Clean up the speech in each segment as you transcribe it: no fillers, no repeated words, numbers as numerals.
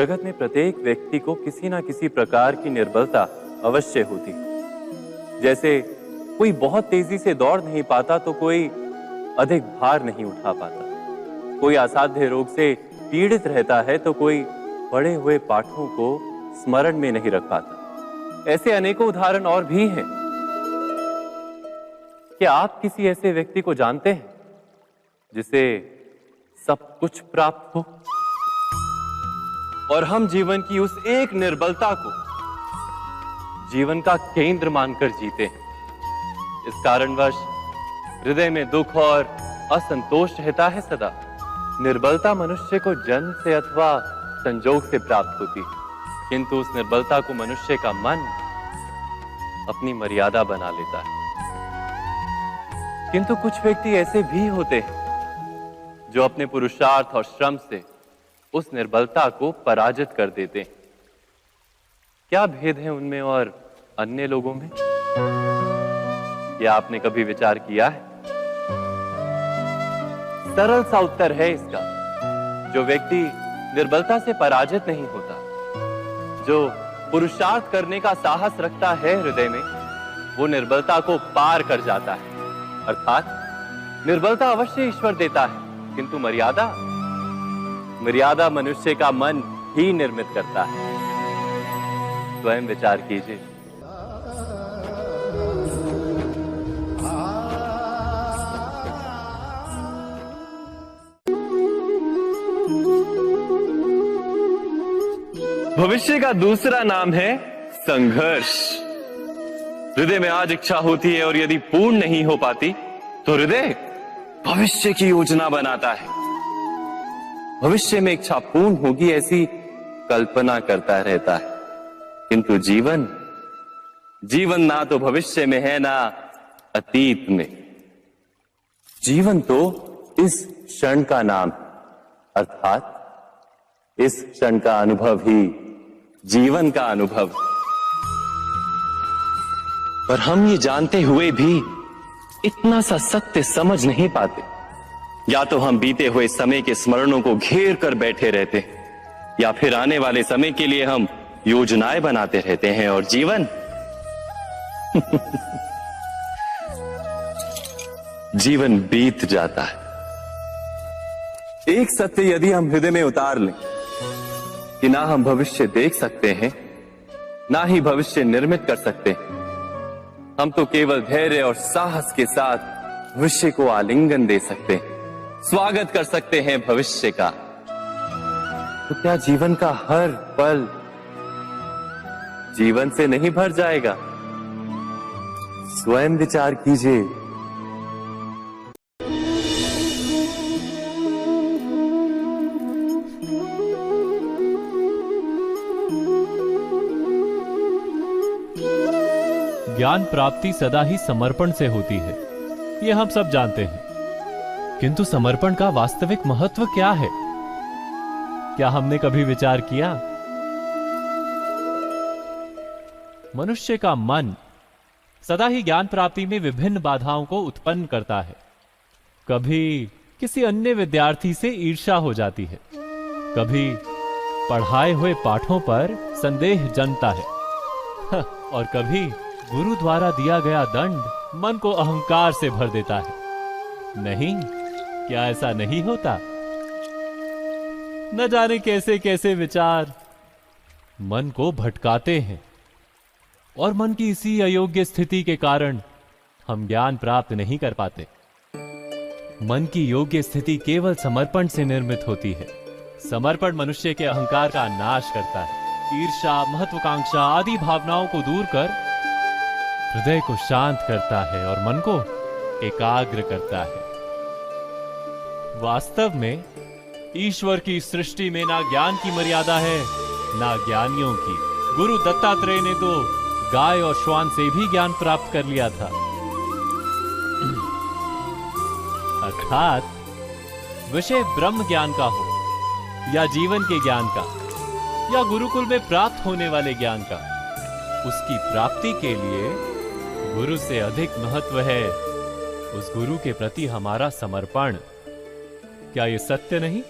जगत में प्रत्येक व्यक्ति को किसी ना किसी प्रकार की निर्बलता अवश्य होती है। जैसे कोई बहुत तेजी से दौड़ नहीं पाता तो कोई अधिक भार नहीं उठा पाता, कोई असाध्य रोग से पीड़ित रहता है तो कोई पढ़े हुए पाठों को स्मरण में नहीं रख पाता। ऐसे अनेकों उदाहरण और भी हैं। क्या आप किसी ऐसे व्यक्ति को जानते हैं जिसे सब कुछ प्राप्त हो और हम जीवन की उस एक निर्बलता को जीवन का केंद्र मानकर जीते हैं? इस कारणवश हृदय में दुख और असंतोष रहता है सदा। निर्बलता मनुष्य को जन्म से अथवा संजोग से प्राप्त होती है, किंतु उस निर्बलता को मनुष्य का मन अपनी मर्यादा बना लेता है। किंतु कुछ व्यक्ति ऐसे भी होते हैं जो अपने पुरुषार्थ और श्रम से उस निर्बलता को पराजित कर देते हैं। क्या भेद है उनमें और अन्य लोगों में? क्या आपने कभी विचार किया है? सरल सा उत्तर है इसका। जो व्यक्ति निर्बलता से पराजित नहीं होता, जो पुरुषार्थ करने का साहस रखता है हृदय में, वो निर्बलता को पार कर जाता है। अर्थात निर्बलता अवश्य ईश्वर देता है, किंतु मर्यादा मनुष्य का मन ही निर्मित करता है। स्वयं विचार कीजिए। भविष्य का दूसरा नाम है संघर्ष। हृदय में आज इच्छा होती है और यदि पूर्ण नहीं हो पाती तो हृदय भविष्य की योजना बनाता है। भविष्य में इच्छा पूर्ण होगी ऐसी कल्पना करता रहता है, किंतु जीवन ना तो भविष्य में है ना अतीत में। जीवन तो इस क्षण का नाम है, अर्थात इस क्षण का अनुभव ही जीवन का अनुभव। पर हम ये जानते हुए भी इतना सा सत्य समझ नहीं पाते। या तो हम बीते हुए समय के स्मरणों को घेर कर बैठे रहते हैं, या फिर आने वाले समय के लिए हम योजनाएं बनाते रहते हैं और जीवन जीवन बीत जाता है। एक सत्य यदि हम हृदय में उतार लें कि ना हम भविष्य देख सकते हैं, ना ही भविष्य निर्मित कर सकते हैं, हम तो केवल धैर्य और साहस के साथ भविष्य को आलिंगन दे सकते हैं, स्वागत कर सकते हैं भविष्य का। तो क्या जीवन का हर पल जीवन से नहीं भर जाएगा? स्वयं विचार कीजिए। ज्ञान प्राप्ति सदा ही समर्पण से होती है, यह हम सब जानते हैं। किंतु समर्पण का वास्तविक महत्व क्या है? क्या हमने कभी विचार किया? मनुष्य का मन सदा ही ज्ञान प्राप्ति में विभिन्न बाधाओं को उत्पन्न करता है। कभी किसी अन्य विद्यार्थी से ईर्ष्या हो जाती है, कभी पढ़ाए हुए पाठों पर संदेह जन्मता है और कभी गुरु द्वारा दिया गया दंड मन को अहंकार से भर देता है। नहीं, क्या ऐसा नहीं होता? न जाने कैसे कैसे विचार मन को भटकाते हैं और मन की इसी अयोग्य स्थिति के कारण हम ज्ञान प्राप्त नहीं कर पाते। मन की योग्य स्थिति केवल समर्पण से निर्मित होती है। समर्पण मनुष्य के अहंकार का नाश करता है, ईर्ष्या, महत्वाकांक्षा आदि भावनाओं को दूर कर हृदय को शांत करता है और मन को एकाग्र करता है। वास्तव में ईश्वर की सृष्टि में ना ज्ञान की मर्यादा है ना ज्ञानियों की। गुरु दत्तात्रेय ने तो गाय और श्वान से भी ज्ञान प्राप्त कर लिया था। अर्थात विषय ब्रह्म ज्ञान का हो या जीवन के ज्ञान का या गुरुकुल में प्राप्त होने वाले ज्ञान का, उसकी प्राप्ति के लिए गुरु से अधिक महत्व है उस गुरु के प्रति हमारा समर्पण। क्या यह सत्य नहीं?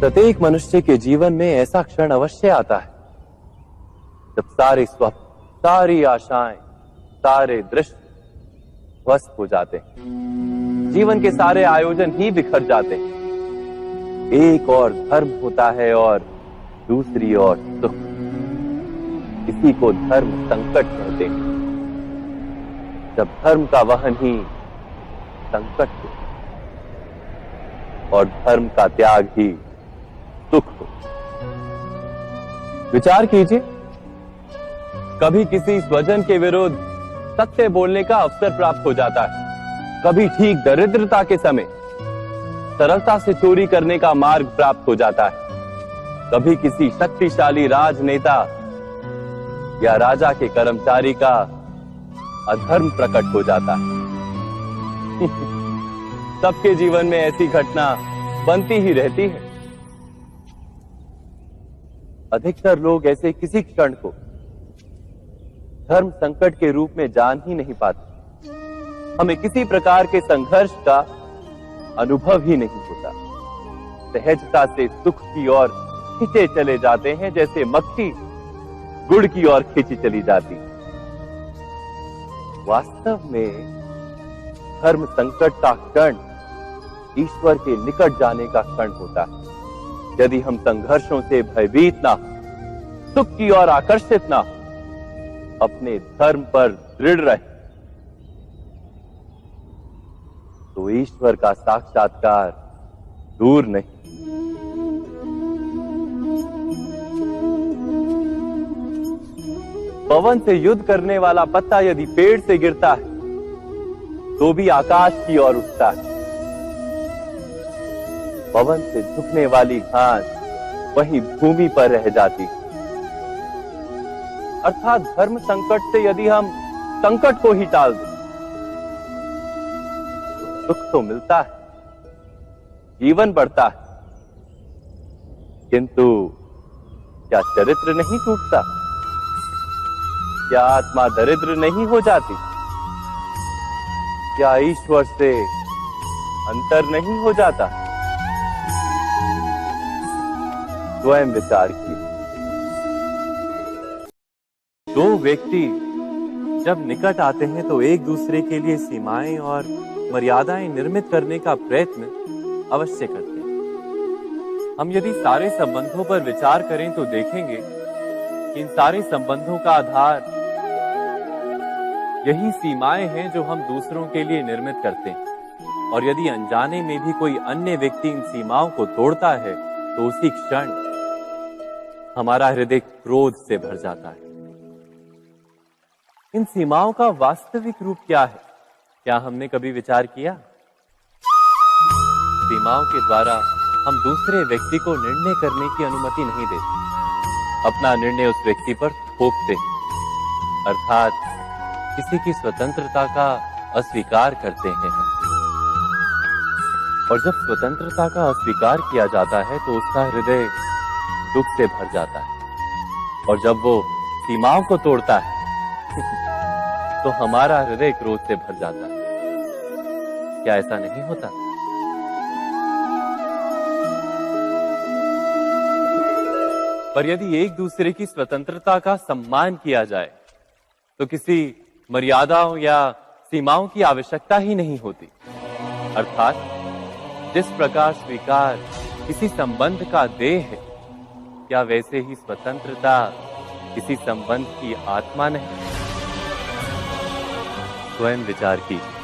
प्रत्येक मनुष्य के जीवन में ऐसा क्षण अवश्य आता है जब सारे स्वप्न, सारी आशाएं, सारे दृश्य ध्वस्त हो जाते हैं। जीवन के सारे आयोजन ही बिखर जाते हैं। एक और धर्म होता है और दूसरी ओर सुख। इसी को धर्म संकट कहते हैं। जब धर्म का वहन ही संकट हो और धर्म का त्याग ही सुख हो। विचार कीजिए, कभी किसी स्वजन के विरुद्ध सत्य बोलने का अवसर प्राप्त हो जाता है, कभी ठीक दरिद्रता के समय सरलता से चोरी करने का मार्ग प्राप्त हो जाता है, कभी किसी शक्तिशाली राजनेता या राजा के कर्मचारी का अधर्म प्रकट हो जाता है। सबके जीवन में ऐसी घटना बनती ही रहती है। अधिकतर लोग ऐसे किसी क्षण को धर्म संकट के रूप में जान ही नहीं पाते। हमें किसी प्रकार के संघर्ष का अनुभव ही नहीं होता। सहजता से सुख की ओर खींचे चले जाते हैं, जैसे मक्खी गुड़ की ओर खींची चली जाती। वास्तव में धर्म संकट का क्षण ईश्वर के निकट जाने का क्षण होता है। यदि हम संघर्षों से भयभीत ना हो, सुख की ओर आकर्षित ना हो, अपने धर्म पर दृढ़ रहे, तो ईश्वर का साक्षात्कार दूर नहीं। पवन से युद्ध करने वाला पत्ता यदि पेड़ से गिरता है तो भी आकाश की ओर उठता है। पवन से झुकने वाली घास वहीं भूमि पर रह जाती है। अर्थात धर्म संकट से यदि हम संकट को ही टाल दें तो सुख तो मिलता है, जीवन बढ़ता है, किंतु क्या चरित्र नहीं टूटता? क्या आत्मा दरिद्र नहीं हो जाती? क्या ईश्वर से अंतर नहीं हो जाता? स्वयं विचार कीजिए। दो व्यक्ति जब निकट आते हैं तो एक दूसरे के लिए सीमाएं और मर्यादाएं निर्मित करने का प्रयत्न अवश्य करते हैं। हम यदि सारे संबंधों पर विचार करें तो देखेंगे कि इन सारे संबंधों का आधार यही सीमाएं हैं जो हम दूसरों के लिए निर्मित करते हैं। और यदि अनजाने में भी कोई अन्य व्यक्ति इन सीमाओं को तोड़ता है तो उसी क्षण हमारा हृदय क्रोध से भर जाता है। इन सीमाओं का वास्तविक रूप क्या है? क्या हमने कभी विचार किया? सीमाओं के द्वारा हम दूसरे व्यक्ति को निर्णय करने की अनुमति नहीं देते। अपना निर्णय उस व्यक्ति पर थोपते हैं, अर्थात किसी की स्वतंत्रता का अस्वीकार करते हैं। और जब स्वतंत्रता का अस्वीकार किया जाता है तो उसका हृदय दुख से भर जाता है। और जब वो सीमाओं को तोड़ता है तो हमारा हृदय क्रोध से भर जाता है। क्या ऐसा नहीं होता? पर यदि एक दूसरे की स्वतंत्रता का सम्मान किया जाए तो किसी मर्यादाओं या सीमाओं की आवश्यकता ही नहीं होती। अर्थात जिस प्रकार स्वीकार किसी संबंध का देह है, क्या वैसे ही स्वतंत्रता किसी संबंध की आत्मा नहीं? स्वयं विचार कीजिए।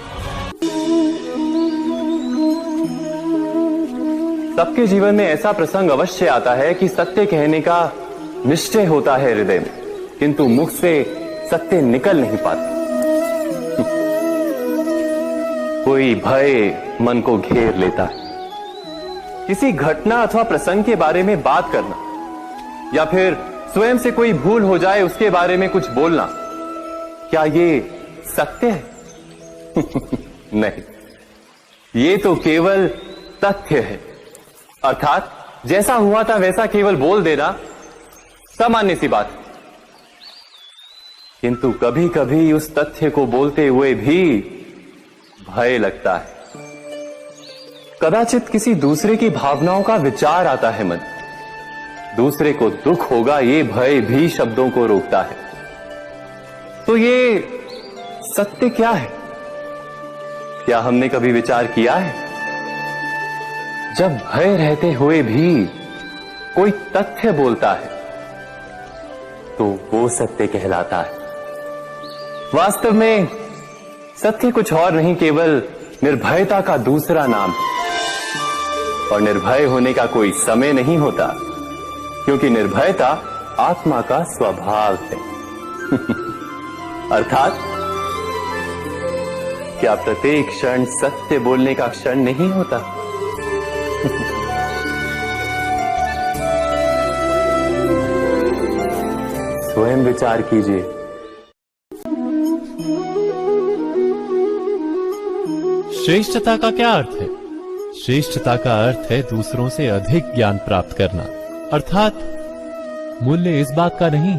सबके जीवन में ऐसा प्रसंग अवश्य आता है कि सत्य कहने का निश्चय होता है हृदय में, किंतु मुख से सत्य निकल नहीं पाता। कोई भय मन को घेर लेता है। किसी घटना अथवा प्रसंग के बारे में बात करना या फिर स्वयं से कोई भूल हो जाए उसके बारे में कुछ बोलना, क्या ये सत्य है? नहीं, ये तो केवल तथ्य है। अर्थात जैसा हुआ था वैसा केवल बोल देना सामान्य सी बात है। किंतु कभी कभी उस तथ्य को बोलते हुए भी भय लगता है। कदाचित किसी दूसरे की भावनाओं का विचार आता है मन। दूसरे को दुख होगा ये भय भी शब्दों को रोकता है। तो ये सत्य क्या है? क्या हमने कभी विचार किया है? जब भय रहते हुए भी कोई तथ्य बोलता है तो वो सत्य कहलाता है। वास्तव में सत्य कुछ और नहीं, केवल निर्भयता का दूसरा नाम है। और निर्भय होने का कोई समय नहीं होता, क्योंकि निर्भयता आत्मा का स्वभाव है। अर्थात क्या प्रत्येक क्षण सत्य बोलने का क्षण नहीं होता? स्वयं विचार कीजिए। श्रेष्ठता का क्या अर्थ है? श्रेष्ठता का अर्थ है दूसरों से अधिक ज्ञान प्राप्त करना। अर्थात मूल्य इस बात का नहीं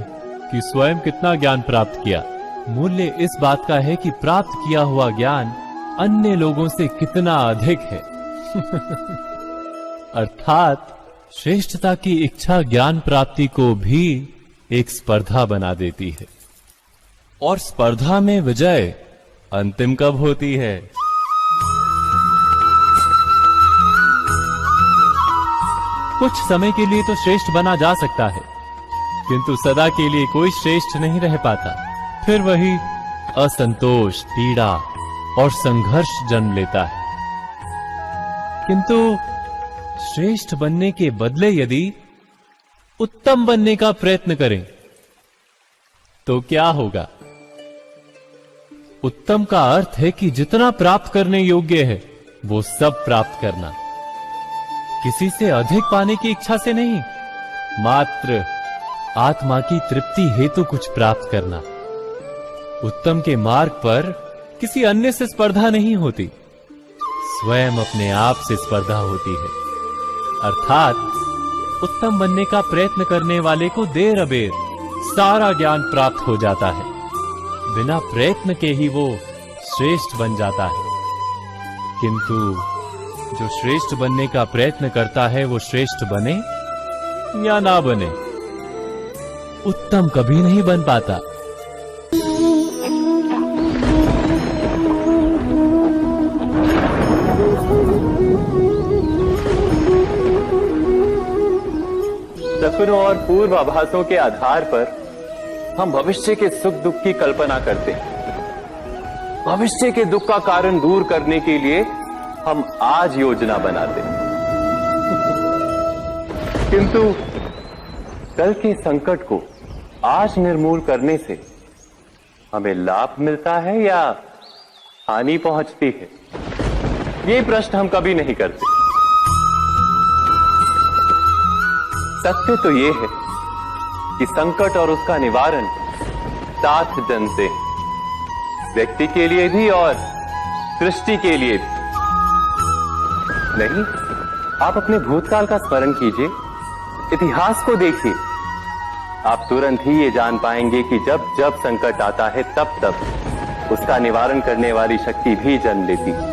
कि स्वयं कितना ज्ञान प्राप्त किया, मूल्य इस बात का है कि प्राप्त किया हुआ ज्ञान अन्य लोगों से कितना अधिक है। अर्थात श्रेष्ठता की इच्छा ज्ञान प्राप्ति को भी एक स्पर्धा बना देती है। और स्पर्धा में विजय अंतिम कब होती है? कुछ समय के लिए तो श्रेष्ठ बना जा सकता है, किंतु सदा के लिए कोई श्रेष्ठ नहीं रह पाता। फिर वही असंतोष, पीड़ा और संघर्ष जन्म लेता है। किंतु श्रेष्ठ बनने के बदले यदि उत्तम बनने का प्रयत्न करें तो क्या होगा? उत्तम का अर्थ है कि जितना प्राप्त करने योग्य है वो सब प्राप्त करना, किसी से अधिक पाने की इच्छा से नहीं, मात्र आत्मा की तृप्ति हेतु कुछ प्राप्त करना। उत्तम के मार्ग पर किसी अन्य से स्पर्धा नहीं होती, स्वयं अपने आप से स्पर्धा होती है। अर्थात उत्तम बनने का प्रयत्न करने वाले को देर अबेर सारा ज्ञान प्राप्त हो जाता है। बिना प्रयत्न के ही वो श्रेष्ठ बन जाता है। किंतु जो श्रेष्ठ बनने का प्रयत्न करता है वो श्रेष्ठ बने या ना बने, उत्तम कभी नहीं बन पाता। सपनों और पूर्वाभासों के आधार पर हम भविष्य के सुख दुख की कल्पना करते हैं। भविष्य के दुख का कारण दूर करने के लिए हम आज योजना बनाते हैं। किंतु कल के संकट को आज निर्मूल करने से हमें लाभ मिलता है या हानि पहुंचती है? ये प्रश्न हम कभी नहीं करते। सत्य तो ये है कि संकट और उसका निवारण साथ जन से, व्यक्ति के लिए भी और सृष्टि के लिए भी। नहीं, आप अपने भूतकाल का स्मरण कीजिए, इतिहास को देखिए। आप तुरंत ही ये जान पाएंगे कि जब जब संकट आता है तब तब उसका निवारण करने वाली शक्ति भी जन्म लेती है।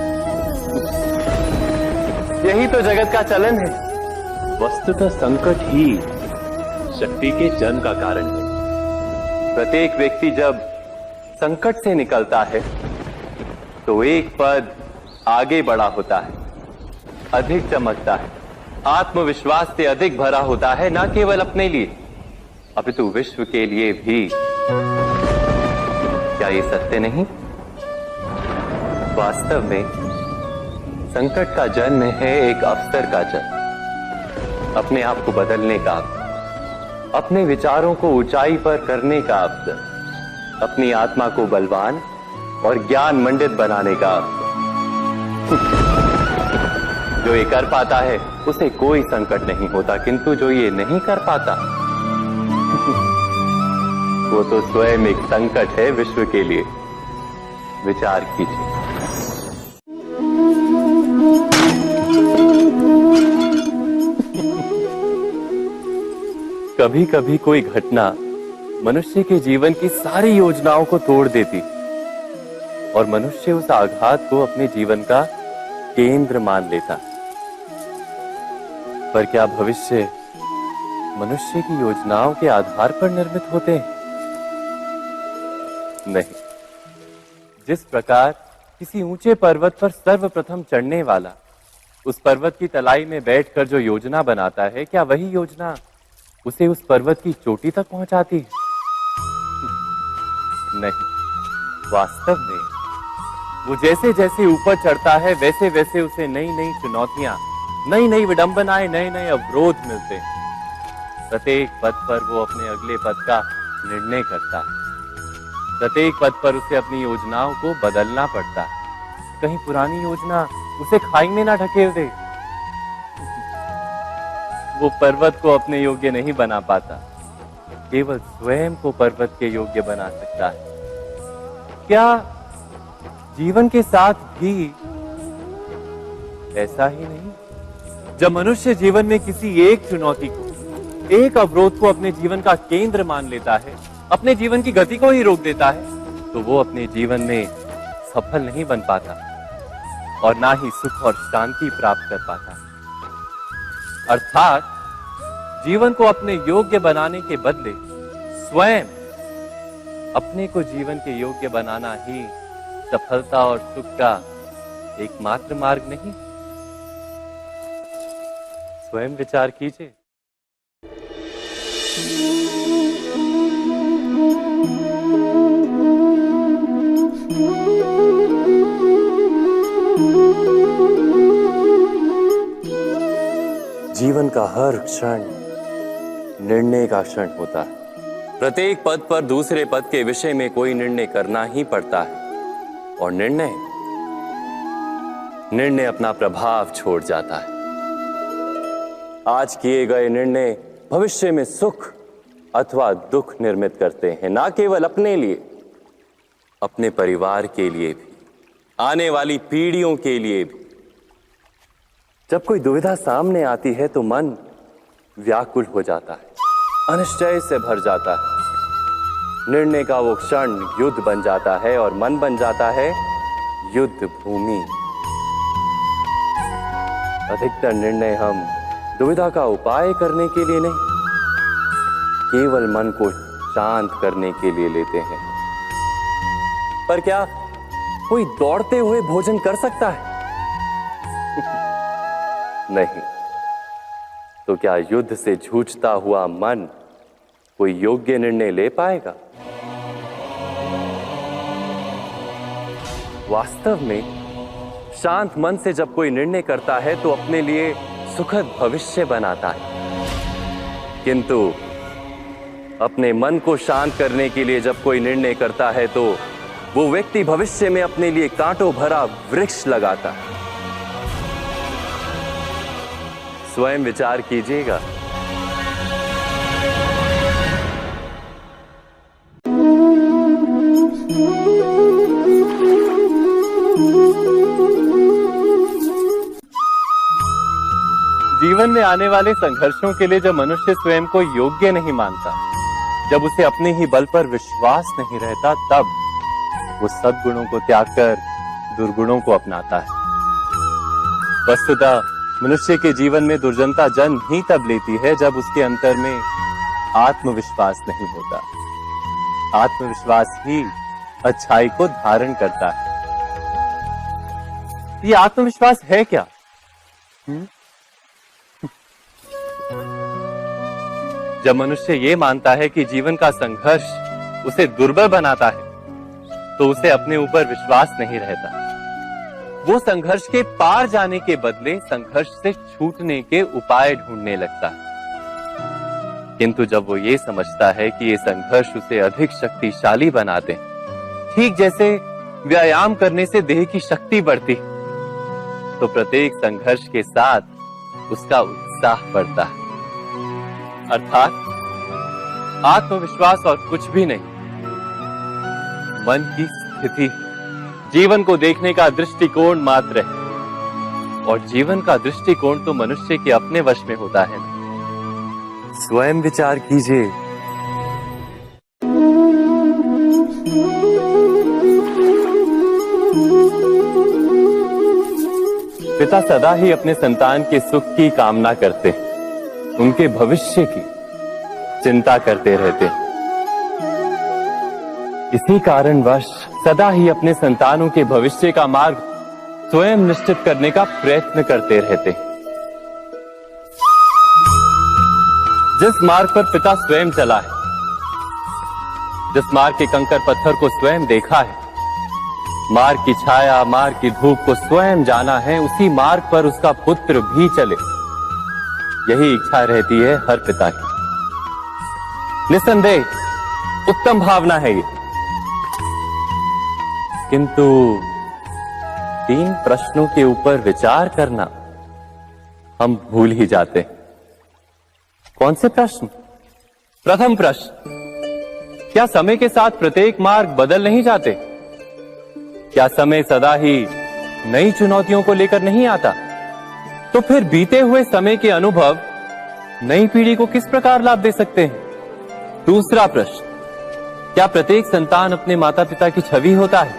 यही तो जगत का चलन है। वस्तुतः संकट ही शक्ति के जन्म का कारण है। प्रत्येक व्यक्ति जब संकट से निकलता है तो एक पद आगे बढ़ा होता है, अधिक चमकता है, आत्मविश्वास से अधिक भरा होता है, न केवल अपने लिए अपितु विश्व के लिए भी। क्या ये सत्य नहीं? वास्तव में संकट का जन्म है एक अवसर का जन्म, अपने आप को बदलने का, अपने विचारों को ऊंचाई पर करने का अवसर, अपनी आत्मा को बलवान और ज्ञान मंडित बनाने का अवसर। जो ये कर पाता है उसे कोई संकट नहीं होता, किंतु जो ये नहीं कर पाता वो तो स्वयं एक संकट है विश्व के लिए। विचार कीजिए। कभी कभी कोई घटना मनुष्य के जीवन की सारी योजनाओं को तोड़ देती और मनुष्य उस आघात को अपने जीवन का केंद्र मान लेता। पर क्या भविष्य मनुष्य की योजनाओं के आधार पर निर्मित होते हैं? नहीं। जिस प्रकार किसी ऊंचे पर्वत पर सर्वप्रथम चढ़ने वाला उस पर्वत की तलाई में बैठकर जो योजना बनाता है, क्या वही योजना उसे उस पर्वत की चोटी तक पहुंचाती है? नहीं। वास्तव में वो जैसे जैसे ऊपर चढ़ता है वैसे वैसे उसे नई नई चुनौतियां, नई नई विडंबनाएं, नए नए अवरोध मिलते हैं। प्रत्येक पद पर वो अपने अगले पद का निर्णय करता है। प्रत्येक पद पर उसे अपनी योजनाओं को बदलना पड़ता है। कहीं पुरानी योजना उसे खाई में ना ढकेल दे। वो पर्वत को अपने योग्य नहीं बना पाता, केवल स्वयं को पर्वत के योग्य बना सकता है। क्या जीवन के साथ भी ऐसा ही नहीं? जब मनुष्य जीवन में किसी एक चुनौती को, एक अवरोध को अपने जीवन का केंद्र मान लेता है, अपने जीवन की गति को ही रोक देता है, तो वो अपने जीवन में सफल नहीं बन पाता और ना ही सुख और शांति प्राप्त कर पाता। अर्थात जीवन को अपने योग्य बनाने के बदले स्वयं अपने को जीवन के योग्य बनाना ही सफलता और सुख का एकमात्र मार्ग नहीं। स्वयं विचार कीजिए। जीवन का हर क्षण निर्णय का क्षण होता है। प्रत्येक पद पर दूसरे पद के विषय में कोई निर्णय करना ही पड़ता है और निर्णय अपना प्रभाव छोड़ जाता है। आज किए गए निर्णय भविष्य में सुख अथवा दुख निर्मित करते हैं, ना केवल अपने लिए, अपने परिवार के लिए भी, आने वाली पीढ़ियों के लिए भी। जब कोई दुविधा सामने आती है तो मन व्याकुल हो जाता है, अनिश्चय से भर जाता है। निर्णय का वो क्षण युद्ध बन जाता है और मन बन जाता है युद्ध भूमि। अधिकतर निर्णय हम दुविधा का उपाय करने के लिए नहीं, केवल मन को शांत करने के लिए लेते हैं। पर क्या कोई दौड़ते हुए भोजन कर सकता है? नहीं। तो क्या युद्ध से जूझता हुआ मन कोई योग्य निर्णय ले पाएगा? वास्तव में शांत मन से जब कोई निर्णय करता है तो अपने लिए सुखद भविष्य बनाता है, किंतु अपने मन को शांत करने के लिए जब कोई निर्णय करता है तो वो व्यक्ति भविष्य में अपने लिए कांटों भरा वृक्ष लगाता है। स्वयं विचार कीजिएगा। जीवन में आने वाले संघर्षों के लिए जब मनुष्य स्वयं को योग्य नहीं मानता, जब उसे अपने ही बल पर विश्वास नहीं रहता, तब वो सद्गुणों को त्याग कर दुर्गुणों को अपनाता है। वस्तुतः मनुष्य के जीवन में दुर्जनता जन्म ही तब लेती है जब उसके अंतर में आत्मविश्वास नहीं होता। आत्मविश्वास ही अच्छाई को धारण करता है। ये आत्मविश्वास है क्या? जब मनुष्य ये मानता है कि जीवन का संघर्ष उसे दुर्बल बनाता है, तो उसे अपने ऊपर विश्वास नहीं रहता। वो संघर्ष के पार जाने के बदले संघर्ष से छूटने के उपाय ढूंढने लगता है। किंतु जब वो ये समझता है कि ये संघर्ष उसे अधिक शक्तिशाली बनाते हैं, ठीक जैसे व्यायाम करने से देह की शक्ति बढ़ती, तो प्रत्येक संघर्ष के साथ उसका उत्साह बढ़ता है। अर्थात आत्मविश्वास और कुछ भी नहीं, मन की स्थिति, जीवन को देखने का दृष्टिकोण मात्र है। और जीवन का दृष्टिकोण तो मनुष्य के अपने वश में होता है। स्वयं विचार कीजिए। पिता सदा ही अपने संतान के सुख की कामना करते हैं, उनके भविष्य की चिंता करते रहते हैं। इसी कारणवश सदा ही अपने संतानों के भविष्य का मार्ग स्वयं निश्चित करने का प्रयत्न करते रहते हैं। जिस मार्ग पर पिता स्वयं चला है, जिस मार्ग के कंकर पत्थर को स्वयं देखा है, मार्ग की छाया, मार्ग की धूप को स्वयं जाना है, उसी मार्ग पर उसका पुत्र भी चले, यही इच्छा रहती है हर पिता की। निसंदेह उत्तम भावना है ये, किंतु 3 प्रश्नों के ऊपर विचार करना हम भूल ही जाते हैं। कौन से प्रश्न? प्रथम प्रश्न, क्या समय के साथ प्रत्येक मार्ग बदल नहीं जाते? क्या समय सदा ही नई चुनौतियों को लेकर नहीं आता? तो फिर बीते हुए समय के अनुभव नई पीढ़ी को किस प्रकार लाभ दे सकते हैं? दूसरा प्रश्न, क्या प्रत्येक संतान अपने माता पिता की छवि होता है?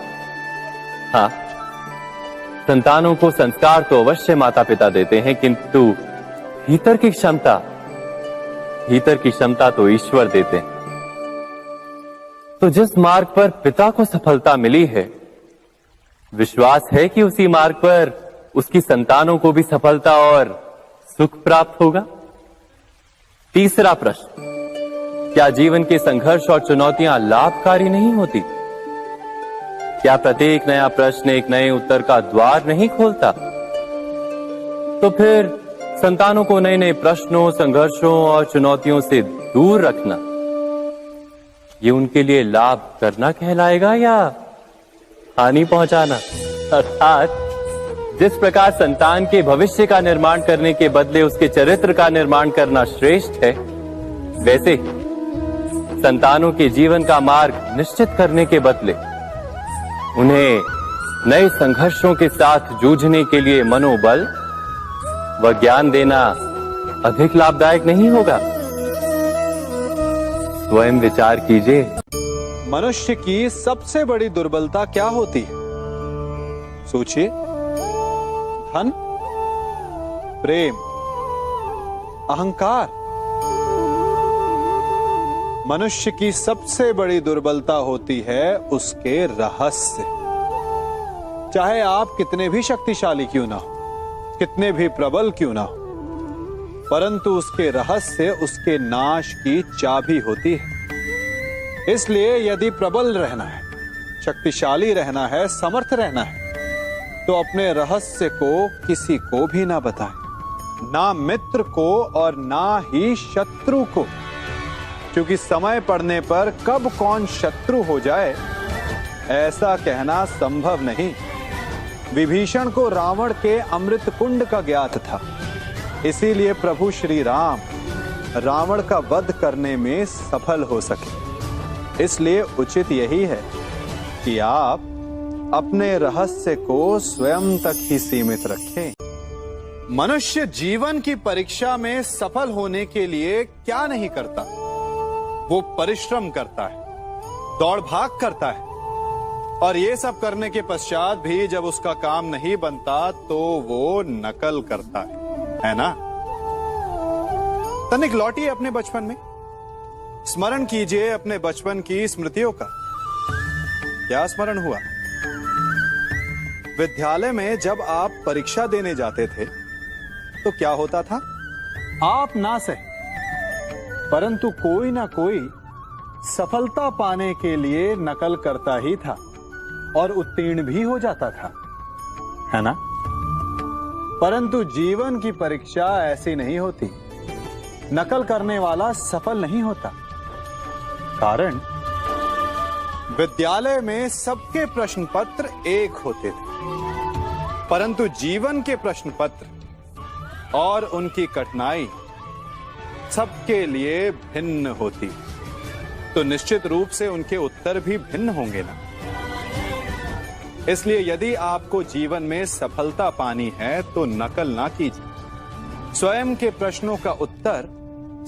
हाँ, संतानों को संस्कार तो अवश्य माता पिता देते हैं, किंतु भीतर की क्षमता तो ईश्वर देते हैं। तो जिस मार्ग पर पिता को सफलता मिली है, विश्वास है कि उसी मार्ग पर उसकी संतानों को भी सफलता और सुख प्राप्त होगा। तीसरा प्रश्न, क्या जीवन के संघर्ष और चुनौतियां लाभकारी नहीं होती? क्या प्रत्येक नया प्रश्न एक नए उत्तर का द्वार नहीं खोलता? तो फिर संतानों को नए नए प्रश्नों, संघर्षों और चुनौतियों से दूर रखना, ये उनके लिए लाभ करना कहलाएगा या हानि पहुंचाना? अर्थात जिस प्रकार संतान के भविष्य का निर्माण करने के बदले उसके चरित्र का निर्माण करना श्रेष्ठ है, वैसे ही संतानों के जीवन का मार्ग निश्चित करने के बदले उन्हें नए संघर्षों के साथ जूझने के लिए मनोबल व ज्ञान देना अधिक लाभदायक नहीं होगा? स्वयं विचार कीजिए। मनुष्य की सबसे बड़ी दुर्बलता क्या होती है? सोचिए। धन, प्रेम, अहंकार। मनुष्य की सबसे बड़ी दुर्बलता होती है उसके रहस्य। चाहे आप कितने भी शक्तिशाली क्यों ना हो, कितने भी प्रबल क्यों ना हो, परंतु उसके रहस्य उसके नाश की चाबी होती है। इसलिए यदि प्रबल रहना है, शक्तिशाली रहना है, समर्थ रहना है, तो अपने रहस्य को किसी को भी ना बताएं, ना मित्र को और ना ही शत्रु को, क्योंकि समय पड़ने पर कब कौन शत्रु हो जाए ऐसा कहना संभव नहीं। विभीषण को रावण के अमृत कुंड का ज्ञात था, इसीलिए प्रभु श्री राम रावण का वध करने में सफल हो सके। इसलिए उचित यही है कि आप अपने रहस्य को स्वयं तक ही सीमित रखें। मनुष्य जीवन की परीक्षा में सफल होने के लिए क्या नहीं करता? वो परिश्रम करता है, दौड़ भाग करता है, और ये सब करने के पश्चात भी जब उसका काम नहीं बनता तो वो नकल करता है ना? तनिक लौटिए अपने बचपन में, स्मरण कीजिए अपने बचपन की स्मृतियों का। क्या स्मरण हुआ? विद्यालय में जब आप परीक्षा देने जाते थे तो क्या होता था? आप ना सही, परंतु कोई ना कोई सफलता पाने के लिए नकल करता ही था और उत्तीर्ण भी हो जाता था, है ना? परंतु जीवन की परीक्षा ऐसी नहीं होती। नकल करने वाला सफल नहीं होता। कारण विद्यालय में सबके प्रश्न पत्र एक होते थे, परंतु जीवन के प्रश्न पत्र और उनकी कठिनाई सबके लिए भिन्न होती, तो निश्चित रूप से उनके उत्तर भी भिन्न होंगे ना। इसलिए यदि आपको जीवन में सफलता पानी है तो नकल ना कीजिए, स्वयं के प्रश्नों का उत्तर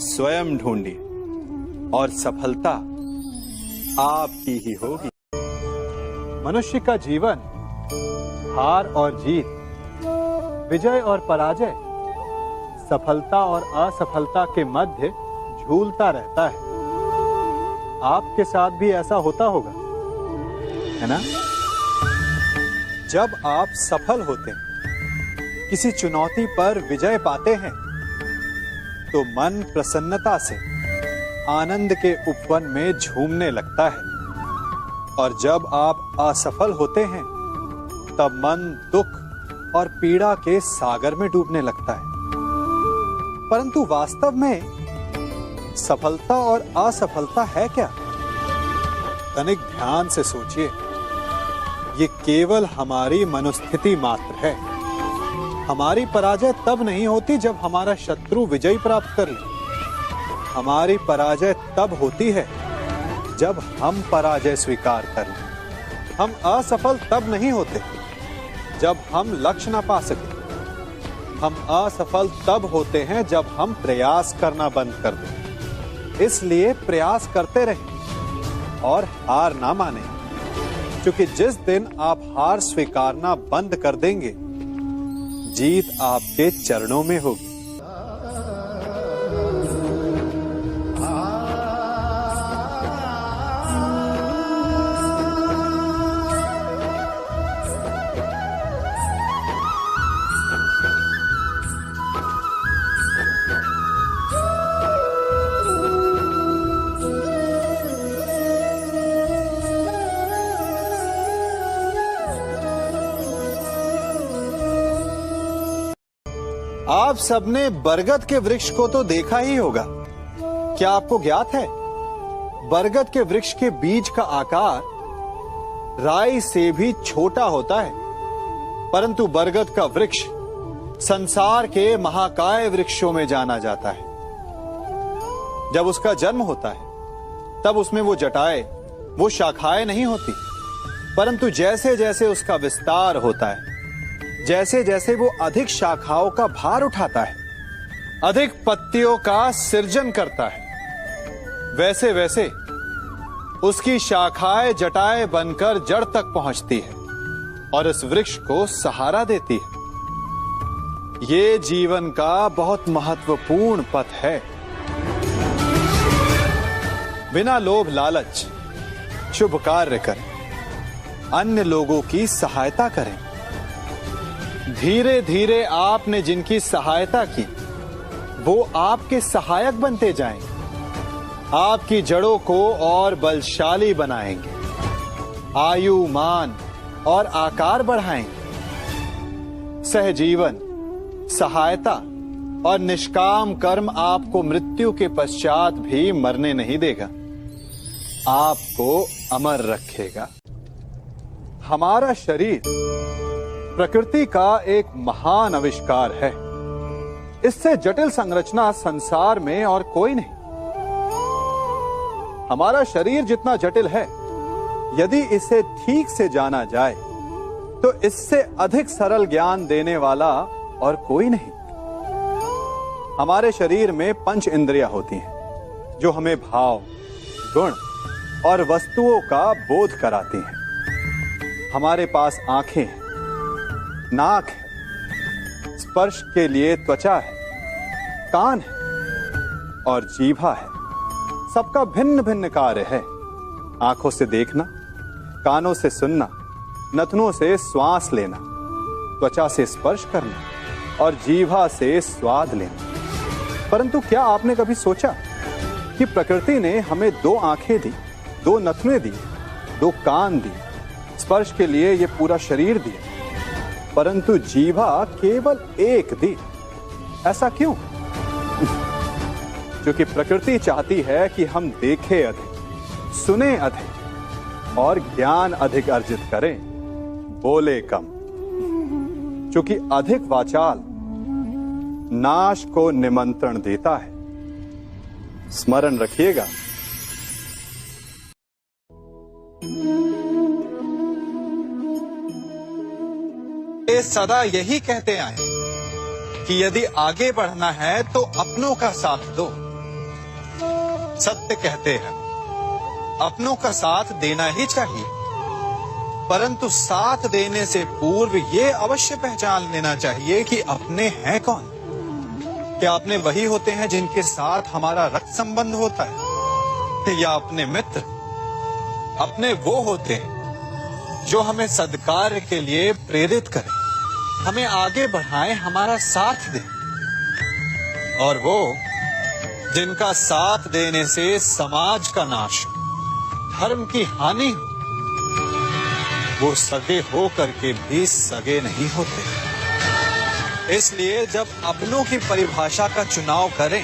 स्वयं ढूंढिए और सफलता आपकी ही होगी। मनुष्य का जीवन हार और जीत विजय और पराजय, सफलता और असफलता के मध्य झूलता रहता है। आपके साथ भी ऐसा होता होगा, है ना? जब आप सफल होते हैं, किसी चुनौती पर विजय पाते हैं, तो मन प्रसन्नता से आनंद के उपवन में झूमने लगता है। और जब आप असफल होते हैं, तब मन दुख और पीड़ा के सागर में डूबने लगता है। परंतु वास्तव में सफलता और असफलता है क्या? तनिक ध्यान से सोचिए। ये केवल हमारी मनोस्थिति मात्र है। हमारी पराजय तब नहीं होती जब हमारा शत्रु विजय प्राप्त कर ले। हमारी पराजय तब होती है जब हम पराजय स्वीकार कर लें। हम असफल तब नहीं होते जब हम लक्ष्य ना पा सके। हम असफल तब होते हैं जब हम प्रयास करना बंद कर दें। इसलिए प्रयास करते रहें और हार ना माने, क्योंकि जिस दिन आप हार स्वीकारना बंद कर देंगे, जीत आपके चरणों में होगी। आप सबने बरगद के वृक्ष को तो देखा ही होगा। क्या आपको ज्ञात है, बरगद के वृक्ष के बीज का आकार राई से भी छोटा होता है, परंतु बरगद का वृक्ष संसार के महाकाय वृक्षों में जाना जाता है। जब उसका जन्म होता है, तब उसमें वो जटाएं, वो शाखाएं नहीं होती, परंतु जैसे जैसे उसका विस्तार होता है, जैसे जैसे वो अधिक शाखाओं का भार उठाता है, अधिक पत्तियों का सृजन करता है, वैसे वैसे उसकी शाखाएं जटाएं बनकर जड़ तक पहुंचती है और इस वृक्ष को सहारा देती है। ये जीवन का बहुत महत्वपूर्ण पथ है। बिना लोभ लालच शुभ कार्य करें, अन्य लोगों की सहायता करें। धीरे धीरे आपने जिनकी सहायता की, वो आपके सहायक बनते जाएंगे, आपकी जड़ों को और बलशाली बनाएंगे, आयु मान और आकार बढ़ाएंगे। सहजीवन, सहायता और निष्काम कर्म आपको मृत्यु के पश्चात भी मरने नहीं देगा, आपको अमर रखेगा। हमारा शरीर प्रकृति का एक महान आविष्कार है। इससे जटिल संरचना संसार में और कोई नहीं। हमारा शरीर जितना जटिल है, यदि इसे ठीक से जाना जाए तो इससे अधिक सरल ज्ञान देने वाला और कोई नहीं। हमारे शरीर में पंच इंद्रियां होती हैं, जो हमें भाव, गुण और वस्तुओं का बोध कराती हैं। हमारे पास आंखें हैं, नाक है, स्पर्श के लिए त्वचा है, कान है और जीभा है। सबका भिन्न भिन्न कार्य है। आंखों से देखना, कानों से सुनना, नथनों से श्वास लेना, त्वचा से स्पर्श करना और जीभा से स्वाद लेना। परंतु क्या आपने कभी सोचा कि प्रकृति ने हमें 2 आंखें दी, 2 नथने दी, 2 कान दी, स्पर्श के लिए ये पूरा शरीर दिया, परंतु जीभा केवल 1 दी? ऐसा क्यों? क्योंकि प्रकृति चाहती है कि हम देखें अधिक, सुने अधिक और ज्ञान अधिक अर्जित करें, बोले कम। क्योंकि अधिक वाचाल नाश को निमंत्रण देता है। स्मरण रखिएगा। ये सदा यही कहते आए कि यदि आगे बढ़ना है तो अपनों का साथ दो। सत्य कहते हैं, अपनों का साथ देना ही चाहिए। परंतु साथ देने से पूर्व ये अवश्य पहचान लेना चाहिए कि अपने हैं कौन। क्या अपने वही होते हैं जिनके साथ हमारा रक्त संबंध होता है, या अपने मित्र? अपने वो होते हैं जो हमें सद्कार्य के लिए प्रेरित करें, हमें आगे बढ़ाएं, हमारा साथ दें। और वो जिनका साथ देने से समाज का नाश, धर्म की हानि हो, वो सगे हो करके भी सगे नहीं होते। इसलिए जब अपनों की परिभाषा का चुनाव करें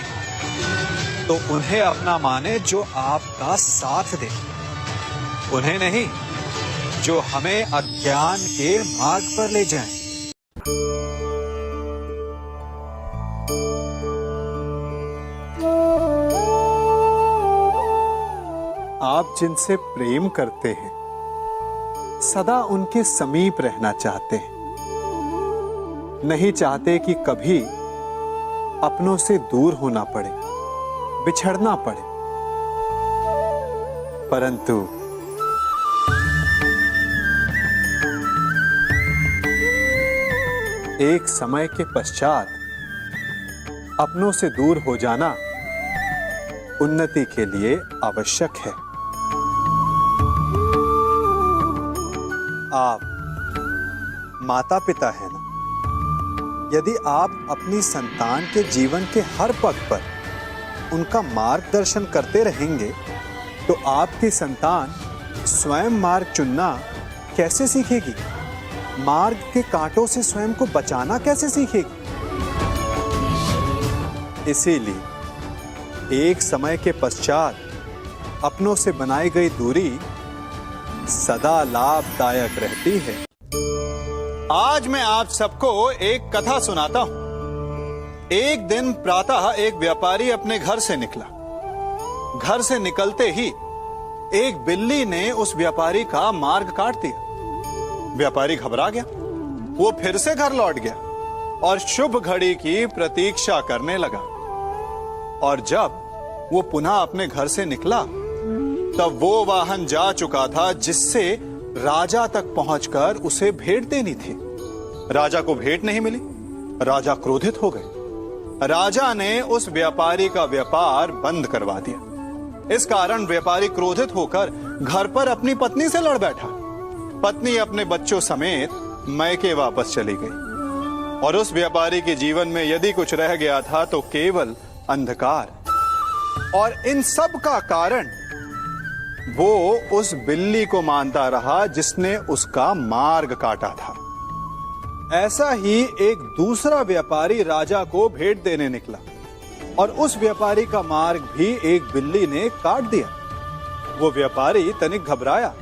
तो उन्हें अपना माने जो आपका साथ दे, उन्हें नहीं जो हमें अज्ञान के मार्ग पर ले जाएं। आप जिनसे प्रेम करते हैं सदा उनके समीप रहना चाहते हैं, नहीं चाहते कि कभी अपनों से दूर होना पड़े, बिछड़ना पड़े। परंतु एक समय के पश्चात अपनों से दूर हो जाना उन्नति के लिए आवश्यक है। आप माता पिता हैं ना? यदि आप अपनी संतान के जीवन के हर पग पर उनका मार्गदर्शन करते रहेंगे तो आपकी संतान स्वयं मार्ग चुनना कैसे सीखेगी? मार्ग के कांटों से स्वयं को बचाना कैसे सीखेगी? इसीलिए एक समय के पश्चात अपनों से बनाई गई दूरी सदा लाभदायक रहती है। आज मैं आप सबको एक कथा सुनाता हूं। एक दिन प्रातः एक व्यापारी अपने घर से निकला। घर से निकलते ही एक बिल्ली ने उस व्यापारी का मार्ग काट दिया। व्यापारी घबरा गया, वो फिर से घर लौट गया और शुभ घड़ी की प्रतीक्षा करने लगा। और जब वो पुनः अपने घर से निकला तब वो वाहन जा चुका था जिससे राजा तक पहुंचकर उसे भेंट देनी थी। राजा को भेंट नहीं मिली। राजा क्रोधित हो गए। राजा ने उस व्यापारी का व्यापार बंद करवा दिया। इस कारण व्यापारी क्रोधित होकर घर पर अपनी पत्नी से लड़ बैठा। पत्नी अपने बच्चों समेत मैके वापस चली गई और उस व्यापारी के जीवन में यदि कुछ रह गया था तो केवल अंधकार। और इन सब का कारण वो उस बिल्ली को मानता रहा जिसने उसका मार्ग काटा था। ऐसा ही एक दूसरा व्यापारी राजा को भेंट देने निकला और उस व्यापारी का मार्ग भी एक बिल्ली ने काट दिया। वो व्यापारी तनिक घबराया,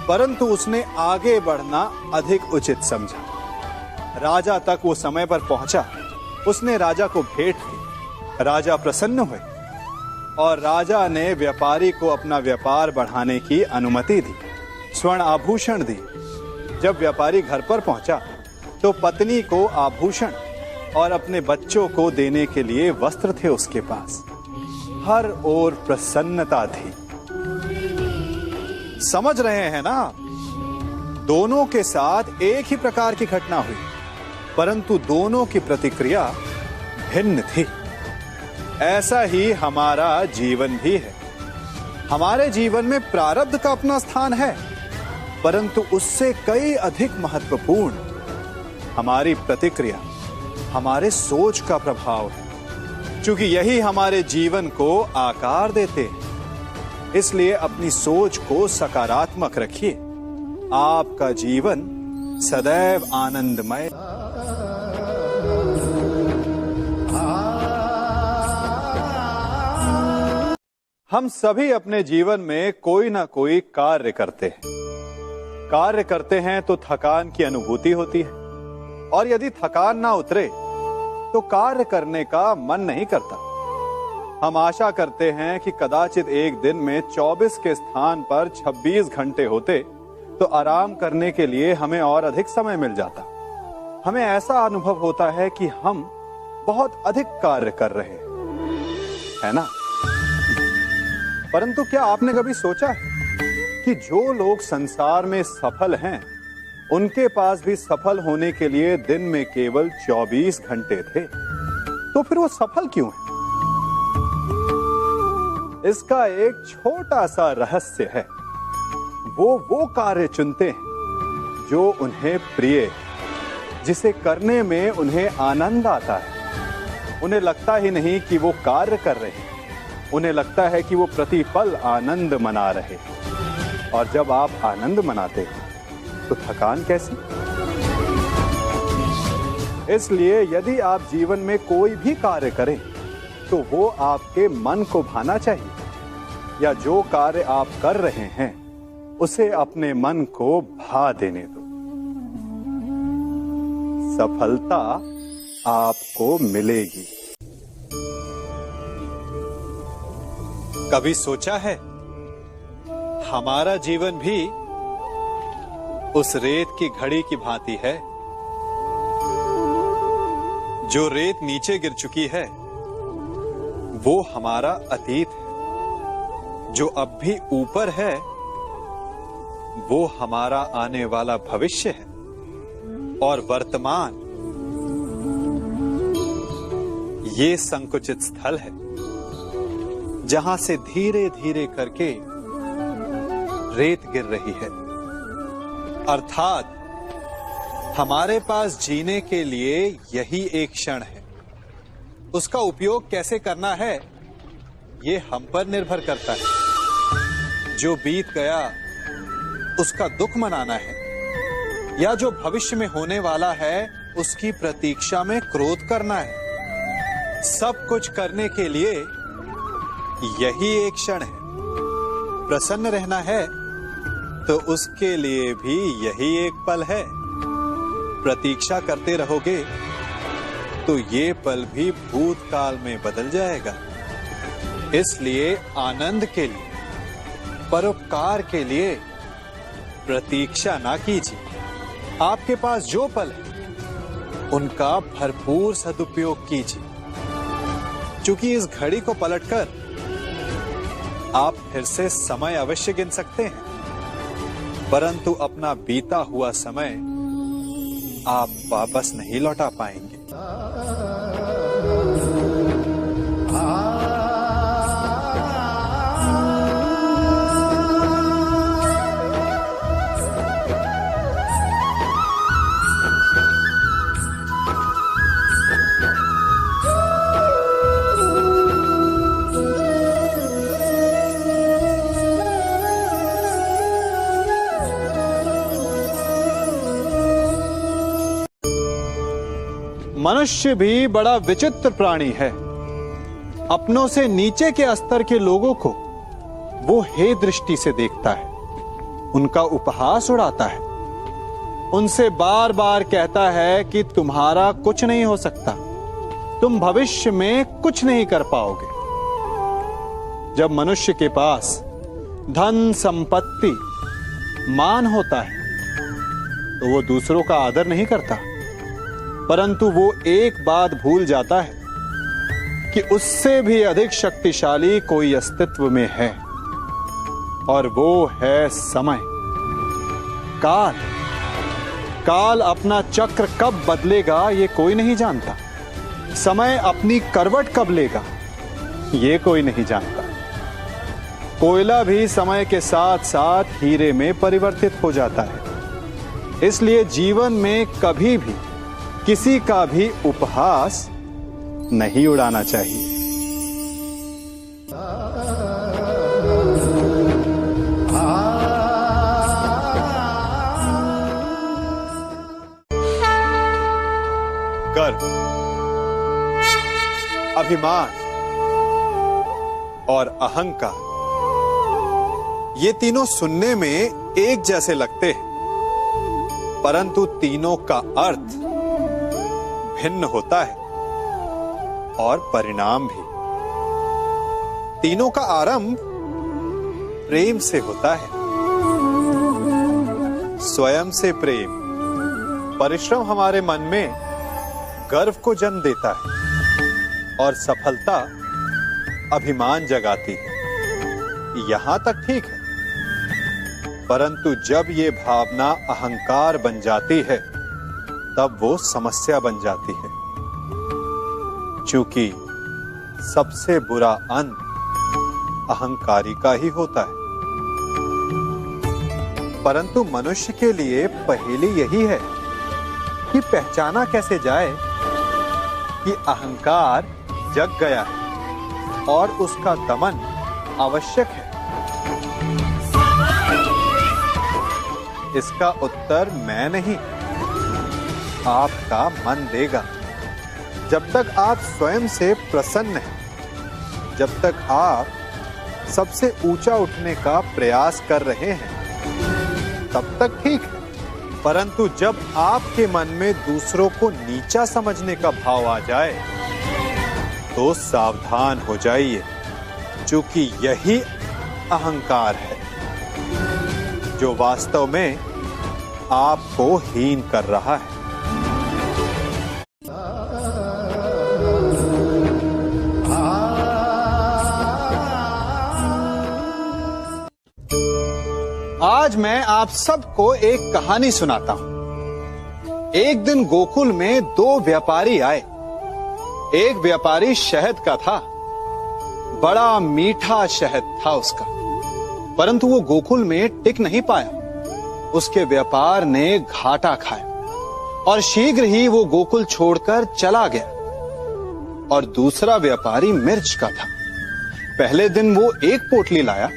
परंतु उसने आगे बढ़ना अधिक उचित समझा। राजा तक वो समय पर पहुंचा। उसने राजा को भेंट की। राजा प्रसन्न हुए और राजा ने व्यापारी को अपना व्यापार बढ़ाने की अनुमति दी, स्वर्ण आभूषण दी। जब व्यापारी घर पर पहुंचा तो पत्नी को आभूषण और अपने बच्चों को देने के लिए वस्त्र थे उसके पास। हर ओर प्रसन्नता थी। समझ रहे हैं ना? दोनों के साथ एक ही प्रकार की घटना हुई, परंतु दोनों की प्रतिक्रिया भिन्न थी। ऐसा ही हमारा जीवन भी है। हमारे जीवन में प्रारब्ध का अपना स्थान है, परंतु उससे कई अधिक महत्वपूर्ण हमारी प्रतिक्रिया, हमारे सोच का प्रभाव है। क्योंकि यही हमारे जीवन को आकार देते हैं। इसलिए अपनी सोच को सकारात्मक रखिए। आपका जीवन सदैव आनंदमय। हम सभी अपने जीवन में कोई ना कोई कार्य करते हैं। कार्य करते हैं तो थकान की अनुभूति होती है और यदि थकान ना उतरे तो कार्य करने का मन नहीं करता। हम आशा करते हैं कि कदाचित एक दिन में 24 के स्थान पर 26 घंटे होते तो आराम करने के लिए हमें और अधिक समय मिल जाता। हमें ऐसा अनुभव होता है कि हम बहुत अधिक कार्य कर रहे हैं, है ना? परंतु क्या आपने कभी सोचा है कि जो लोग संसार में सफल हैं, उनके पास भी सफल होने के लिए दिन में केवल 24 घंटे थे। तो फिर वो सफल क्यों है? इसका एक छोटा सा रहस्य है। वो कार्य चुनते हैं जो उन्हें प्रिय है, जिसे करने में उन्हें आनंद आता है। उन्हें लगता ही नहीं कि वो कार्य कर रहे हैं, उन्हें लगता है कि वो प्रतिपल आनंद मना रहे हैं। और जब आप आनंद मनाते हैं तो थकान कैसी? इसलिए यदि आप जीवन में कोई भी कार्य करें तो वो आपके मन को भाना चाहिए, या जो कार्य आप कर रहे हैं उसे अपने मन को भा देने दो। सफलता आपको मिलेगी। कभी सोचा है हमारा जीवन भी उस रेत की घड़ी की भांति है? जो रेत नीचे गिर चुकी है वो हमारा अतीत है, जो अब भी ऊपर है वो हमारा आने वाला भविष्य है, और वर्तमान ये संकुचित स्थल है जहां से धीरे धीरे करके रेत गिर रही है। अर्थात हमारे पास जीने के लिए यही एक क्षण है। उसका उपयोग कैसे करना है ये हम पर निर्भर करता है। जो बीत गया उसका दुख मनाना है, या जो भविष्य में होने वाला है उसकी प्रतीक्षा में क्रोध करना है। सब कुछ करने के लिए यही एक क्षण है। प्रसन्न रहना है तो उसके लिए भी यही एक पल है। प्रतीक्षा करते रहोगे तो ये पल भी भूतकाल में बदल जाएगा। इसलिए आनंद के लिए, परोपकार के लिए प्रतीक्षा ना कीजिए। आपके पास जो पल है उनका भरपूर सदुपयोग कीजिए, क्योंकि इस घड़ी को पलटकर आप फिर से समय अवश्य गिन सकते हैं, परंतु अपना बीता हुआ समय आप वापस नहीं लौटा पाएंगे। मनुष्य भी बड़ा विचित्र प्राणी है। अपनों से नीचे के स्तर के लोगों को वो हे दृष्टि से देखता है, उनका उपहास उड़ाता है, उनसे बार बार कहता है कि तुम्हारा कुछ नहीं हो सकता, तुम भविष्य में कुछ नहीं कर पाओगे। जब मनुष्य के पास धन, संपत्ति, मान होता है तो वो दूसरों का आदर नहीं करता, परंतु वो एक बात भूल जाता है कि उससे भी अधिक शक्तिशाली कोई अस्तित्व में है, और वो है समय। काल। काल अपना चक्र कब बदलेगा ये कोई नहीं जानता। समय अपनी करवट कब लेगा ये कोई नहीं जानता। कोयला भी समय के साथ साथ हीरे में परिवर्तित हो जाता है। इसलिए जीवन में कभी भी किसी का भी उपहास नहीं उड़ाना चाहिए। गर्व, अभिमान और अहंकार, ये तीनों सुनने में एक जैसे लगते हैं, परंतु तीनों का अर्थ भिन्न होता है और परिणाम भी। तीनों का आरंभ प्रेम से होता है। स्वयं से प्रेम, परिश्रम हमारे मन में गर्व को जन्म देता है, और सफलता अभिमान जगाती है। यहां तक ठीक है, परंतु जब ये भावना अहंकार बन जाती है तब वो समस्या बन जाती है, क्योंकि सबसे बुरा अंत अहंकारी का ही होता है। परंतु मनुष्य के लिए पहेली यही है कि पहचाना कैसे जाए कि अहंकार जग गया है और उसका दमन आवश्यक है। इसका उत्तर मैं नहीं, आपका मन देगा। जब तक आप स्वयं से प्रसन्न हैं, जब तक आप सबसे ऊंचा उठने का प्रयास कर रहे हैं, तब तक ठीक है। परंतु जब आपके मन में दूसरों को नीचा समझने का भाव आ जाए तो सावधान हो जाइए, क्योंकि यही अहंकार है जो वास्तव में आपको हीन कर रहा है। आज मैं आप सबको एक कहानी सुनाता हूं। एक दिन गोकुल में दो व्यापारी आए। एक व्यापारी शहद का था, बड़ा मीठा शहद था उसका, परंतु वो गोकुल में टिक नहीं पाया। उसके व्यापार ने घाटा खाया और शीघ्र ही वो गोकुल छोड़कर चला गया। और दूसरा व्यापारी मिर्च का था। पहले दिन वो एक पोटली लाया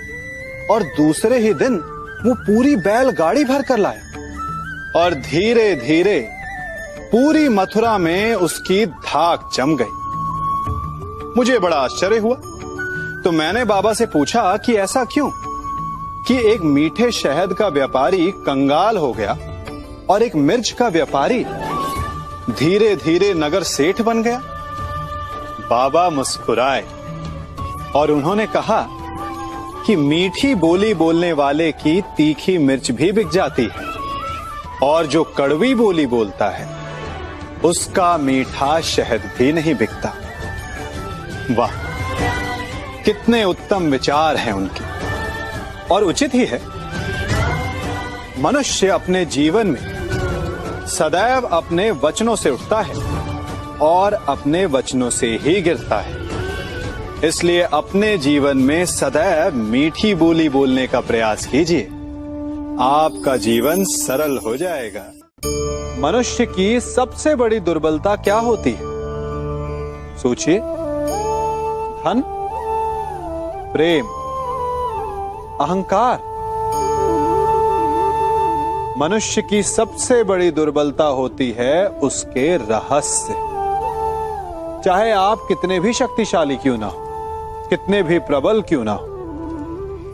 और दूसरे ही दिन वो पूरी बैलगाड़ी भर कर लाया और धीरे धीरे पूरी मथुरा में उसकी धाक जम गई। मुझे बड़ा आश्चर्य हुआ, तो मैंने बाबा से पूछा कि ऐसा क्यों कि एक मीठे शहद का व्यापारी कंगाल हो गया और एक मिर्च का व्यापारी धीरे धीरे नगर सेठ बन गया। बाबा मुस्कुराए और उन्होंने कहा कि मीठी बोली बोलने वाले की तीखी मिर्च भी बिक जाती है और जो कड़वी बोली बोलता है उसका मीठा शहद भी नहीं बिकता। वाह, कितने उत्तम विचार हैं उनके, और उचित ही है। मनुष्य अपने जीवन में सदैव अपने वचनों से उठता है और अपने वचनों से ही गिरता है। इसलिए अपने जीवन में सदैव मीठी बोली बोलने का प्रयास कीजिए, आपका जीवन सरल हो जाएगा। मनुष्य की सबसे बड़ी दुर्बलता क्या होती है? सोचिए। धन, प्रेम, अहंकार। मनुष्य की सबसे बड़ी दुर्बलता होती है उसके रहस्य। चाहे आप कितने भी शक्तिशाली क्यों ना हो, कितने भी प्रबल क्यों ना हो,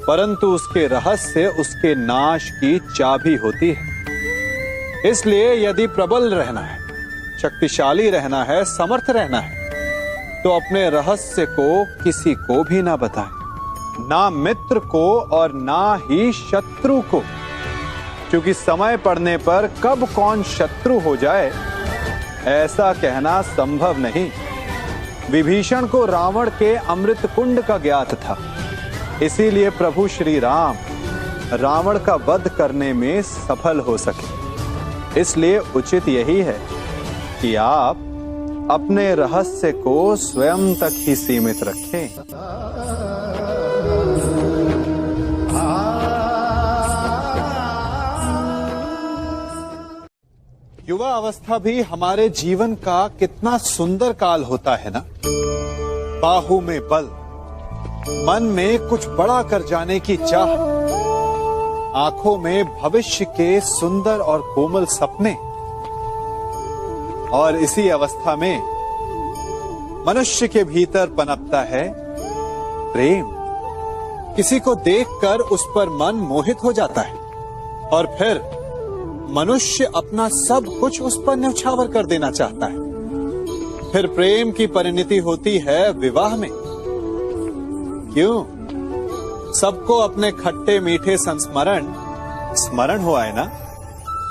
परंतु उसके रहस्य उसके नाश की चाबी होती है। इसलिए यदि प्रबल रहना है, शक्तिशाली रहना है, समर्थ रहना है, तो अपने रहस्य को किसी को भी ना बताएं, ना मित्र को और ना ही शत्रु को, क्योंकि समय पड़ने पर कब कौन शत्रु हो जाए ऐसा कहना संभव नहीं। विभीषण को रावण के अमृत कुंड का ज्ञात था, इसीलिए प्रभु श्री राम रावण का वध करने में सफल हो सके। इसलिए उचित यही है कि आप अपने रहस्य को स्वयं तक ही सीमित रखें। युवा अवस्था भी हमारे जीवन का कितना सुंदर काल होता है ना। बाहु में बल, मन में कुछ बड़ा कर जाने की चाह, आंखों में भविष्य के सुंदर और कोमल सपने। और इसी अवस्था में मनुष्य के भीतर पनपता है प्रेम। किसी को देखकर उस पर मन मोहित हो जाता है और फिर मनुष्य अपना सब कुछ उस पर न्यौछावर कर देना चाहता है। फिर प्रेम की परिणति होती है विवाह में। क्यों? सबको अपने खट्टे मीठे संस्मरण स्मरण हुआ है ना।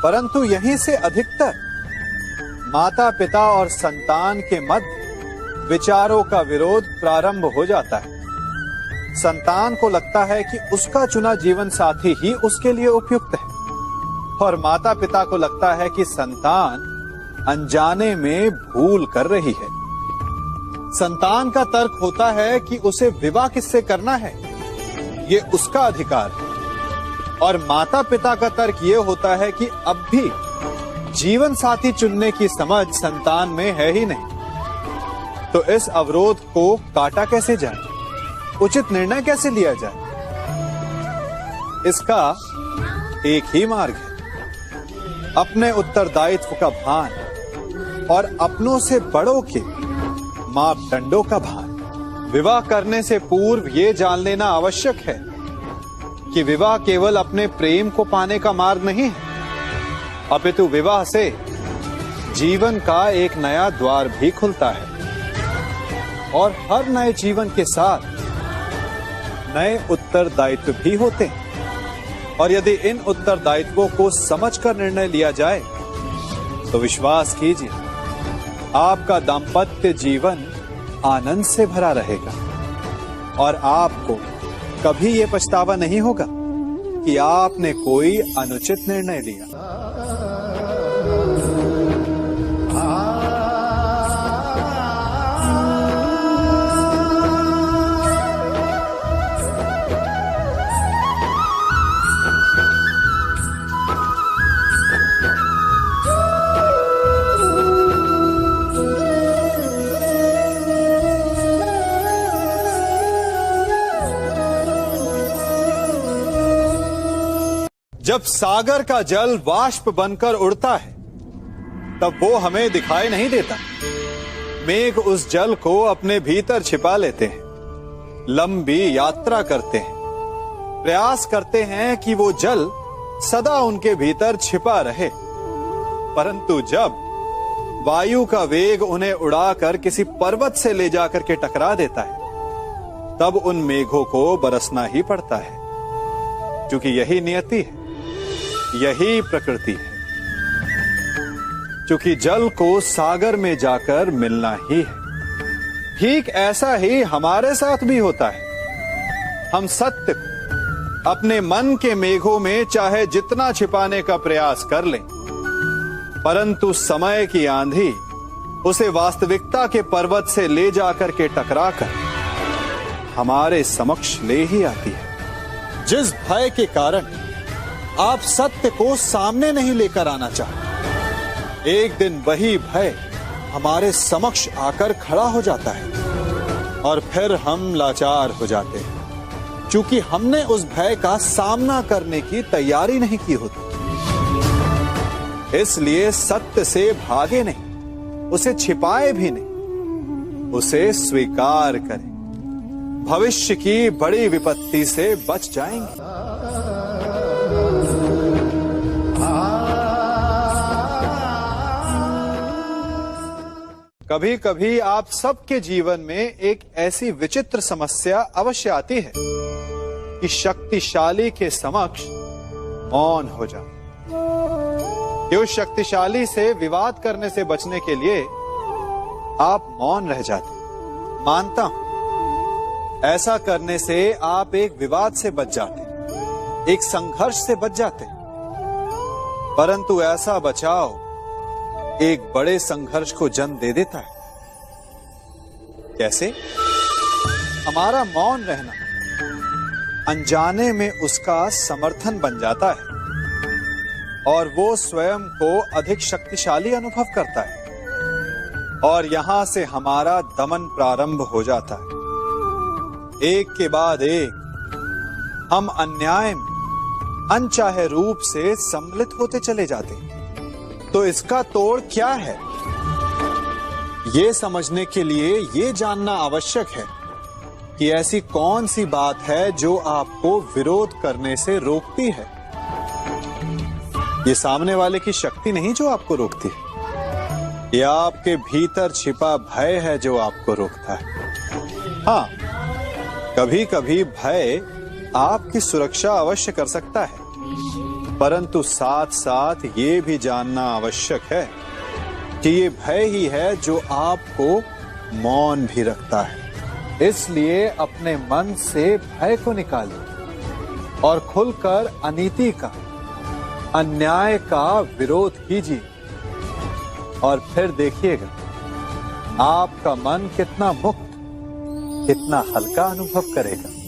परंतु यहीं से अधिकतर माता पिता और संतान के मध्य विचारों का विरोध प्रारंभ हो जाता है। संतान को लगता है कि उसका चुना जीवन साथी ही उसके लिए उपयुक्त है, और माता पिता को लगता है कि संतान अनजाने में भूल कर रही है। संतान का तर्क होता है कि उसे विवाह किससे करना है, ये उसका अधिकार है, और माता पिता का तर्क ये होता है कि अब भी जीवन साथी चुनने की समझ संतान में है ही नहीं। तो इस अवरोध को काटा कैसे जाए, उचित निर्णय कैसे लिया जाए? इसका एक ही मार्ग है, अपने उत्तरदायित्व का भान और अपनों से बड़ों के मापदंडों का भान। विवाह करने से पूर्व ये जान लेना आवश्यक है कि विवाह केवल अपने प्रेम को पाने का मार्ग नहीं है, अपितु विवाह से जीवन का एक नया द्वार भी खुलता है, और हर नए जीवन के साथ नए उत्तरदायित्व भी होते हैं। और यदि इन उत्तरदायित्वों को समझकर निर्णय लिया जाए तो विश्वास कीजिए, आपका दाम्पत्य जीवन आनंद से भरा रहेगा, और आपको कभी ये पछतावा नहीं होगा कि आपने कोई अनुचित निर्णय लिया। जब सागर का जल वाष्प बनकर उड़ता है तब वो हमें दिखाई नहीं देता। मेघ उस जल को अपने भीतर छिपा लेते हैं, लंबी यात्रा करते हैं, प्रयास करते हैं कि वो जल सदा उनके भीतर छिपा रहे, परंतु जब वायु का वेग उन्हें उड़ाकर किसी पर्वत से ले जाकर के टकरा देता है तब उन मेघों को बरसना ही पड़ता है, क्योंकि यही नियति है, यही प्रकृति है। क्योंकि जल को सागर में जाकर मिलना ही है। ठीक ऐसा ही हमारे साथ भी होता है। हम सत्य को अपने मन के मेघों में चाहे जितना छिपाने का प्रयास कर लें, परंतु समय की आंधी उसे वास्तविकता के पर्वत से ले जाकर के टकराकर हमारे समक्ष ले ही आती है। जिस भय के कारण आप सत्य को सामने नहीं लेकर आना चाहते, एक दिन वही भय हमारे समक्ष आकर खड़ा हो जाता है, और फिर हम लाचार हो जाते हैं, क्योंकि हमने उस भय का सामना करने की तैयारी नहीं की होती। इसलिए सत्य से भागे नहीं, उसे छिपाए भी नहीं, उसे स्वीकार करें। भविष्य की बड़ी विपत्ति से बच जाएंगे। कभी कभी आप सबके जीवन में एक ऐसी विचित्र समस्या अवश्य आती है कि शक्तिशाली के समक्ष मौन हो जाए। उस शक्तिशाली से विवाद करने से बचने के लिए आप मौन रह जाते। मानता हूं, ऐसा करने से आप एक विवाद से बच जाते, एक संघर्ष से बच जाते, परंतु ऐसा बचाव एक बड़े संघर्ष को जन्म दे देता है। कैसे? हमारा मौन रहना अनजाने में उसका समर्थन बन जाता है, और वो स्वयं को अधिक शक्तिशाली अनुभव करता है, और यहां से हमारा दमन प्रारंभ हो जाता है। एक के बाद एक हम अन्याय में अनचाहे रूप से सम्मिलित होते चले जाते हैं। तो इसका तोड़ क्या है, ये समझने के लिए ये जानना आवश्यक है कि ऐसी कौन सी बात है जो आपको विरोध करने से रोकती है। ये सामने वाले की शक्ति नहीं जो आपको रोकती है, ये आपके भीतर छिपा भय है जो आपको रोकता है। हाँ, कभी कभी भय आपकी सुरक्षा अवश्य कर सकता है, परंतु साथ साथ ये भी जानना आवश्यक है कि ये भय ही है जो आपको मौन भी रखता है, इसलिए अपने मन से भय को निकालिए और खुलकर अनीति का, अन्याय का विरोध कीजिए और फिर देखिएगा आपका मन कितना मुक्त, कितना हल्का अनुभव करेगा।